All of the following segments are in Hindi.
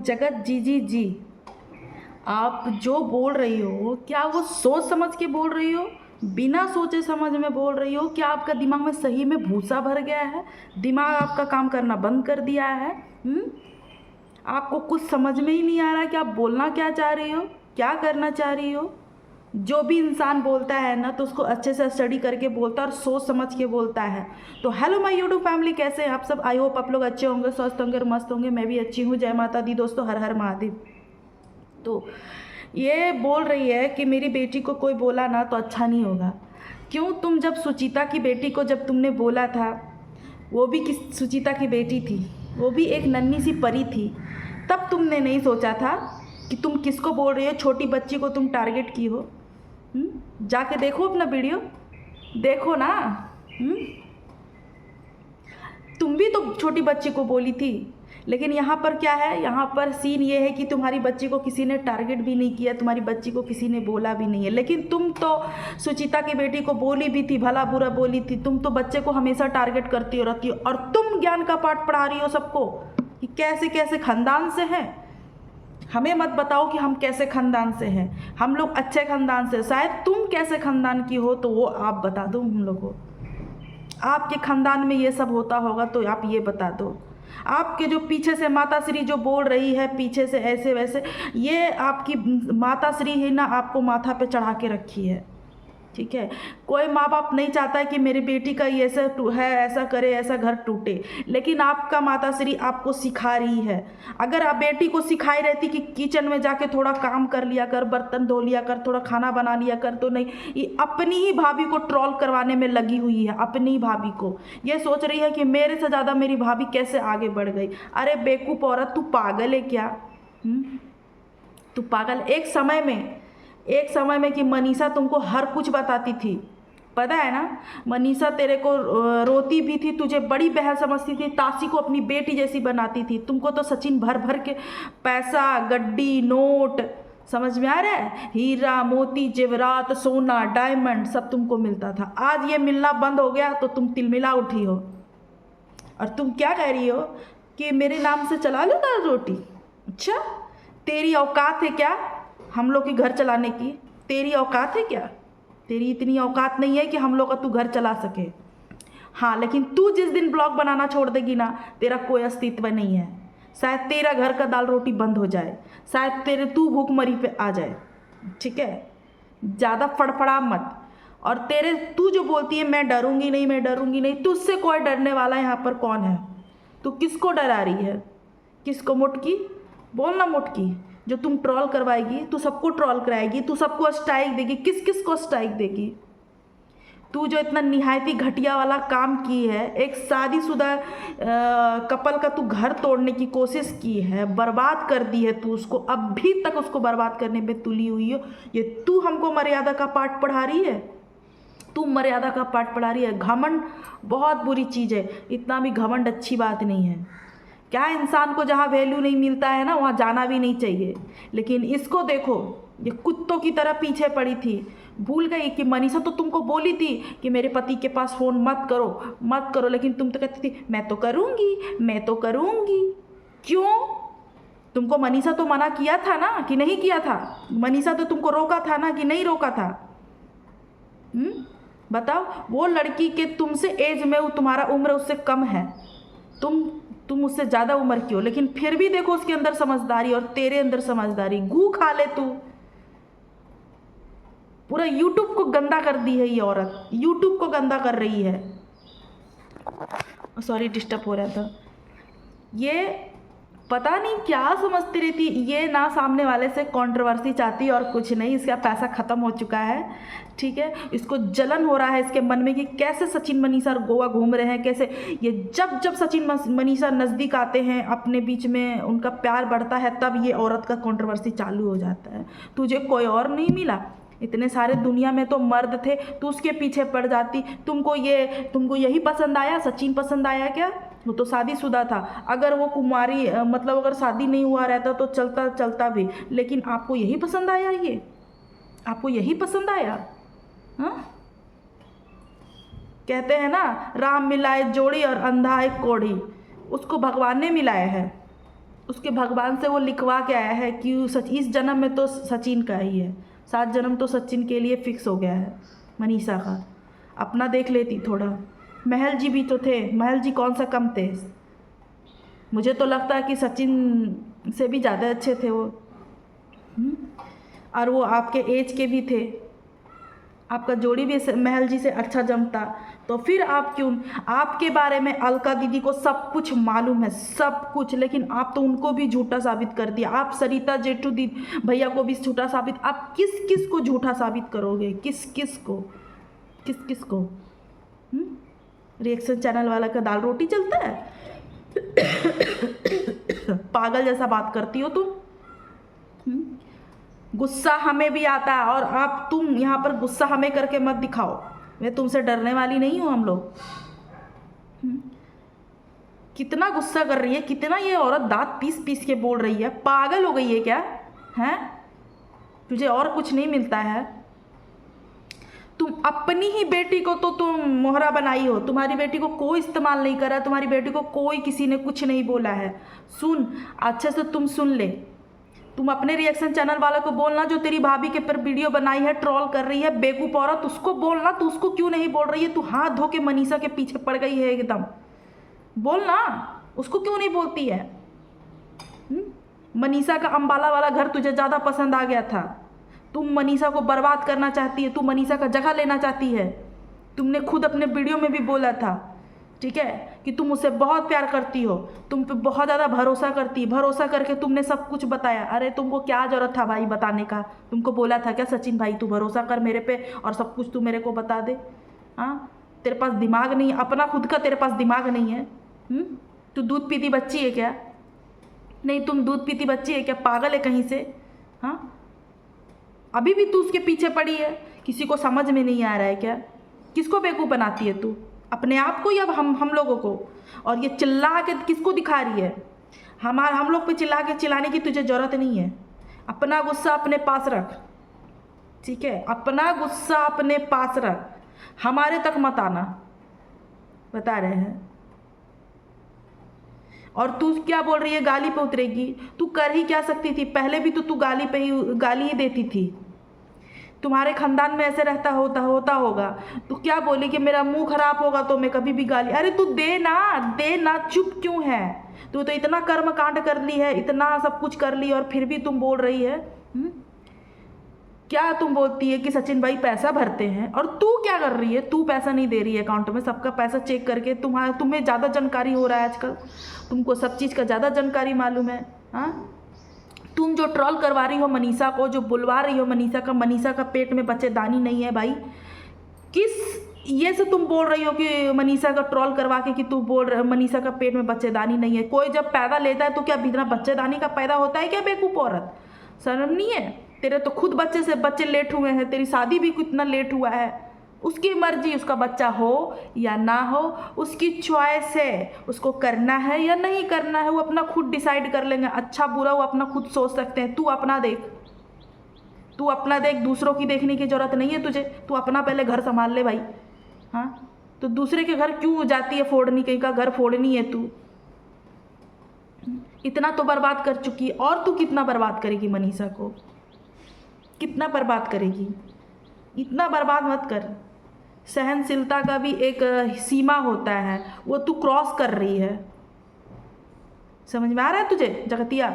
जगत जी जी जी, आप जो बोल रही हो क्या वो सोच समझ के बोल रही हो, बिना सोचे समझ में बोल रही हो? क्या आपका दिमाग में सही में भूसा भर गया है? दिमाग आपका काम करना बंद कर दिया है? आपको कुछ समझ में ही नहीं आ रहा कि आप बोलना क्या चाह रही हो, क्या करना चाह रही हो? जो भी इंसान बोलता है ना तो उसको अच्छे से स्टडी करके बोलता है और सोच समझ के बोलता है। तो हेलो माय यूट्यूब फैमिली, कैसे हैं आप सब? आई होप आप लोग अच्छे होंगे, स्वस्थ होंगे और मस्त होंगे। मैं भी अच्छी हूँ। जय माता दी दोस्तों, हर हर महादेव। तो ये बोल रही है कि मेरी बेटी को कोई बोला ना तो अच्छा नहीं होगा। क्यों? तुम जब सुचिता की बेटी को जब तुमने बोला था, वो भी किस सुचिता की बेटी थी, वो भी एक नन्ही सी परी थी, तब तुमने नहीं सोचा था कि तुम किसको बोल रही हो, छोटी बच्ची को तुम टारगेट की हो। जाके देखो अपना वीडियो, देखो ना। तुम भी तो छोटी बच्ची को बोली थी, लेकिन यहाँ पर क्या है, यहाँ पर सीन ये है कि तुम्हारी बच्ची को किसी ने टारगेट भी नहीं किया, तुम्हारी बच्ची को किसी ने बोला भी नहीं है। लेकिन तुम तो सुचिता की बेटी को बोली भी थी, भला बुरा बोली थी। तुम तो बच्चे को हमेशा टारगेट करती हो रहती हो, और तुम ज्ञान का पाठ पढ़ा रही हो सबको कि कैसे कैसे खानदान से हैं। हमें मत बताओ कि हम कैसे खानदान से हैं, हम लोग अच्छे खानदान से। शायद तुम कैसे खानदान की हो तो वो आप बता दो हम लोग को। आपके खानदान में ये सब होता होगा तो आप ये बता दो। आपके जो पीछे से माता श्री जो बोल रही है पीछे से ऐसे वैसे, ये आपकी माता श्री ही ना आपको माथा पे चढ़ा के रखी है। ठीक है, कोई माँ बाप नहीं चाहता है कि मेरी बेटी का ये ऐसा है, ऐसा करे, ऐसा घर टूटे, लेकिन आपका माता श्री आपको सिखा रही है। अगर आप बेटी को सिखाई रहती कि किचन में जाके थोड़ा काम कर लिया कर, बर्तन धो लिया कर, थोड़ा खाना बना लिया कर, तो नहीं, ये अपनी ही भाभी को ट्रोल करवाने में लगी हुई है। अपनी ही भाभी को ये सोच रही है कि मेरे से ज़्यादा मेरी भाभी कैसे आगे बढ़ गई। अरे बेवकूफ़ औरत, तू पागल है क्या? तू पागल। एक समय में कि मनीषा तुमको हर कुछ बताती थी, पता है ना? मनीषा तेरे को रोती भी थी, तुझे बड़ी बहन समझती थी, ताशी को अपनी बेटी जैसी बनाती थी। तुमको तो सचिन भर भर के पैसा, गड्डी, नोट, समझ में आ रहा है? हीरा मोती जेवरात सोना डायमंड सब तुमको मिलता था। आज ये मिलना बंद हो गया तो तुम तिलमिला उठी हो, और तुम क्या कह रही हो कि मेरे नाम से चला लो दाल रोटी। अच्छा, तेरी औकात है क्या हम लोग के घर चलाने की? तेरी औकात है क्या? तेरी इतनी औकात नहीं है कि हम लोग का तू घर चला सके। हाँ, लेकिन तू जिस दिन ब्लॉग बनाना छोड़ देगी ना, तेरा कोई अस्तित्व नहीं है। शायद तेरा घर का दाल रोटी बंद हो जाए, शायद तू भूखमरी पे आ जाए। ठीक है, ज़्यादा फड़फड़ा मत। और तू जो बोलती है मैं डरूंगी नहीं, मैं डरूंगी नहीं, तुझसे कोई डरने वाला यहाँ पर कौन है? तू किसको डरा रही है? किसको? मुटकी बोल ना, मुटकी जो तुम ट्रोल करवाएगी, तू सबको ट्रोल कराएगी, तू सबको स्ट्राइक देगी। किस किस को स्ट्राइक देगी? तू जो इतना निहायती घटिया वाला काम की है, एक शादीशुदा कपल का तू घर तोड़ने की कोशिश की है, बर्बाद कर दी है तू उसको, अभी तक उसको बर्बाद करने में तुली हुई हो। ये तू हमको मर्यादा का पाठ पढ़ा रही है? तू मर्यादा का पाठ पढ़ा रही है? घमंड बहुत बुरी चीज़ है, इतना भी घमंड अच्छी बात नहीं है। क्या इंसान को जहाँ वैल्यू नहीं मिलता है ना, वहाँ जाना भी नहीं चाहिए। लेकिन इसको देखो, ये कुत्तों की तरह पीछे पड़ी थी। भूल गई कि मनीषा तो तुमको बोली थी कि मेरे पति के पास फ़ोन मत करो मत करो, लेकिन तुम तो कहती थी मैं तो करूँगी, मैं तो करूँगी। क्यों? तुमको मनीषा तो मना किया था ना कि नहीं किया था? मनीषा तो तुमको रोका था ना कि नहीं रोका था? बताओ। वो लड़की के तुमसे एज में, तुम्हारा उम्र उससे कम है, तुम उससे ज़्यादा उम्र की हो, लेकिन फिर भी देखो उसके अंदर समझदारी और तेरे अंदर समझदारी। गू खा ले तू। पूरा यूट्यूब को गंदा कर दी है ये औरत, यूट्यूब को गंदा कर रही है। सॉरी, डिस्टर्ब हो रहा था। ये पता नहीं क्या समझती रहती ये, ना सामने वाले से कंट्रोवर्सी चाहती और कुछ नहीं। इसका पैसा ख़त्म हो चुका है। ठीक है, इसको जलन हो रहा है इसके मन में कि कैसे सचिन मनीषा गोवा घूम रहे हैं, कैसे ये जब जब सचिन मनीषा नज़दीक आते हैं, अपने बीच में उनका प्यार बढ़ता है, तब ये औरत का कंट्रोवर्सी चालू हो जाता है। तुझे कोई और नहीं मिला? इतने सारे दुनिया में तो मर्द थे, तू उसके पीछे पड़ जाती। तुमको यही पसंद आया? सचिन पसंद आया क्या? वो तो शादीशुदा था। अगर वो कुमारी मतलब अगर शादी नहीं हुआ रहता तो चलता चलता भी, लेकिन आपको यही पसंद आया? ये आपको यही पसंद आया? हाँ, कहते हैं ना, राम मिलाए जोड़ी और अंधा एक कोढ़ी, उसको भगवान ने मिलाया है। उसके भगवान से वो लिखवा के आया है कि इस जन्म में तो सचिन का ही है, 7 जन्म तो सचिन के लिए फिक्स हो गया है मनीषा का। अपना देख लेती थोड़ा। महल जी भी तो थे, महल जी कौन सा कम थे? मुझे तो लगता है कि सचिन से भी ज़्यादा अच्छे थे वो। और वो आपके एज के भी थे, आपका जोड़ी भी महल जी से अच्छा जमता। तो फिर आप क्यों? आपके बारे में अलका दीदी को सब कुछ मालूम है, सब कुछ, लेकिन आप तो उनको भी झूठा साबित कर दिया। आप सरिता जेठू दी भैया को भी झूठा साबित, आप किस किस को झूठा साबित करोगे? किस किस को? किस किस को? रिएक्शन चैनल वाला का दाल रोटी चलता है? पागल जैसा बात करती हो तुम। गुस्सा हमें भी आता है, और आप तुम यहाँ पर गुस्सा हमें करके मत दिखाओ। मैं तुमसे डरने वाली नहीं हूँ। हम लोग कितना गुस्सा कर रही है, कितना ये औरत दांत पीस पीस के बोल रही है। पागल हो गई है क्या? हैं? तुझे और कुछ नहीं मिलता है? तुम अपनी ही बेटी को तो तुम मोहरा बनाई हो। तुम्हारी बेटी को कोई इस्तेमाल नहीं करा, तुम्हारी बेटी को कोई किसी ने कुछ नहीं बोला है। सुन, अच्छे से तुम सुन ले। तुम अपने रिएक्शन चैनल वाले को बोलना, जो तेरी भाभी के पर वीडियो बनाई है, ट्रोल कर रही है, बेवकूफ़ औरत, उसको बोलना। तू उसको क्यों नहीं बोल रही है? तू हाथ धो के मनीषा के पीछे पड़ गई है एकदम। बोलना, उसको क्यों नहीं बोलती है? मनीषा का अंबाला वाला घर तुझे ज़्यादा पसंद आ गया था। तुम मनीषा को बर्बाद करना चाहती है, तुम मनीषा का जगह लेना चाहती है। तुमने खुद अपने वीडियो में भी बोला था, ठीक है, कि तुम उससे बहुत प्यार करती हो, तुम पे बहुत ज़्यादा भरोसा करती है। भरोसा करके तुमने सब कुछ बताया। अरे तुमको क्या ज़रूरत था भाई बताने का? तुमको बोला था क्या सचिन भाई तू भरोसा कर मेरे पे और सब कुछ तू मेरे को बता दे? हाँ, तेरे पास दिमाग नहीं है अपना खुद का? तेरे पास दिमाग नहीं है? तू दूध पीती बच्ची है क्या? नहीं, तुम दूध पीती बच्ची है क्या? पागल है कहीं से? हाँ, अभी भी तू उसके पीछे पड़ी है। किसी को समझ में नहीं आ रहा है क्या? किसको बेवकूफ़ बनाती है तू? अपने आप को या हम लोगों को? और ये चिल्ला के किसको दिखा रही है? हम लोग पे चिल्ला के चिल्लाने की तुझे ज़रूरत नहीं है। अपना गुस्सा अपने पास रख, ठीक है? अपना गुस्सा अपने पास रख, हमारे तक मत आना, बता रहे हैं। और तू क्या बोल रही है गाली पे उतरेगी? तू कर ही क्या सकती थी? पहले भी तो तू गाली ही देती थी। तुम्हारे खानदान में ऐसे रहता होता होगा। तू क्या बोली कि मेरा मुंह खराब होगा तो मैं कभी भी गाली? अरे तू दे ना, चुप क्यों है? तू तो इतना कर्म कांड कर ली है, इतना सब कुछ कर ली, और फिर भी तुम बोल रही है। क्या तुम बोलती है कि सचिन भाई पैसा भरते हैं, और तू क्या कर रही है? तू पैसा नहीं दे रही है अकाउंट में, सबका पैसा चेक करके। तुम्हें ज़्यादा जानकारी हो रहा है आजकल, तुमको सब चीज़ का ज़्यादा जानकारी मालूम है। हाँ, तुम जो ट्रोल करवा रही हो मनीषा को, जो बुलवा रही हो मनीषा का पेट में बच्चेदानी नहीं है भाई। किस ये से तुम बोल रही हो कि मनीषा का ट्रोल करवा के कि तू बोल रहे मनीषा का पेट में बच्चेदानी नहीं है? कोई जब पैदा लेता है तो क्या बिना बच्चेदानी का पैदा होता है क्या बेवकूफ़ औरत? शर्म नहीं है? तेरे तो खुद बच्चे लेट हुए हैं, तेरी शादी भी कितना लेट हुआ है। उसकी मर्जी, उसका बच्चा हो या ना हो, उसकी चॉइस है, उसको करना है या नहीं करना है, वो अपना खुद डिसाइड कर लेंगे। अच्छा बुरा वो अपना खुद सोच सकते हैं। तू अपना देख, दूसरों की देखने की ज़रूरत नहीं है तुझे। तू अपना पहले घर संभाल ले भाई। हाँ, तो दूसरे के घर क्यों जाती है फोड़नी? कहीं का घर फोड़नी है तू? इतना तो बर्बाद कर चुकी है, और तू कितना बर्बाद करेगी मनीषा को? कितना बर्बाद करेगी? इतना बर्बाद मत कर। सहनशीलता का भी एक सीमा होता है, वो तू क्रॉस कर रही है। समझ में आ रहा है तुझे जगतिया?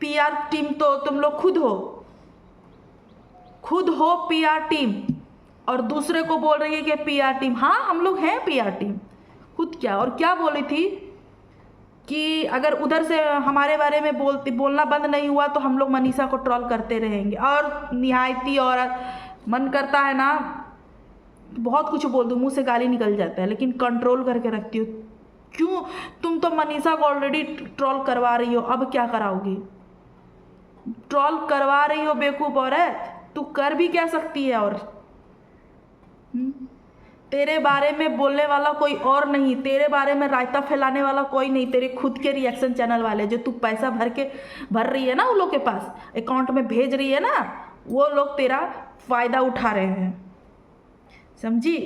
पीआर टीम तो तुम लोग खुद हो पीआर टीम, और दूसरे को बोल रही है कि पीआर टीम। हाँ, हम लोग हैं पीआर टीम खुद। क्या और क्या बोली थी कि अगर उधर से हमारे बारे में बोलना बंद नहीं हुआ तो हम लोग मनीषा को ट्रोल करते रहेंगे। और निहायती और मन करता है ना बहुत कुछ बोल दूँ, मुंह से गाली निकल जाता है, लेकिन कंट्रोल करके रखती हो। क्यों? तुम तो मनीषा को ऑलरेडी ट्रोल करवा रही हो, अब क्या कराओगी? ट्रोल करवा रही हो बेवकूफ़ औरत, तू कर भी क्या सकती है? और तेरे बारे में बोलने वाला कोई और नहीं, तेरे बारे में रायता फैलाने वाला कोई नहीं। तेरे खुद के रिएक्शन चैनल वाले, जो तू पैसा भर रही है ना, उन लोग के पास अकाउंट में भेज रही है ना, वो लोग तेरा फ़ायदा उठा रहे हैं। समझी?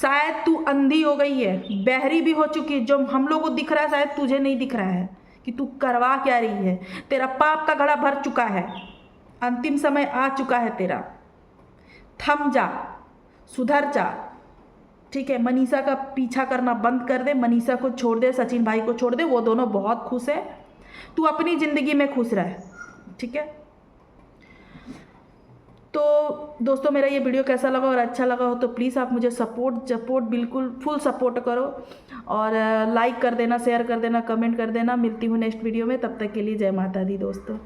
शायद तू अंधी हो गई है, बहरी भी हो चुकी है। जो हम लोग को दिख रहा है शायद तुझे नहीं दिख रहा है कि तू करवा क्या रही है। तेरा पाप का घड़ा भर चुका है, अंतिम समय आ चुका है तेरा। थम जा, सुधर जा, ठीक है। मनीषा का पीछा करना बंद कर दे, मनीषा को छोड़ दे, सचिन भाई को छोड़ दे, वो दोनों बहुत खुश है। तू अपनी ज़िंदगी में खुश रह, ठीक है। तो दोस्तों मेरा ये वीडियो कैसा लगा और अच्छा लगा हो तो प्लीज़ आप मुझे सपोर्ट बिल्कुल फुल सपोर्ट करो, और लाइक कर देना, शेयर कर देना, कमेंट कर देना। मिलती हूँ नेक्स्ट वीडियो में, तब तक के लिए जय माता दी दोस्तों।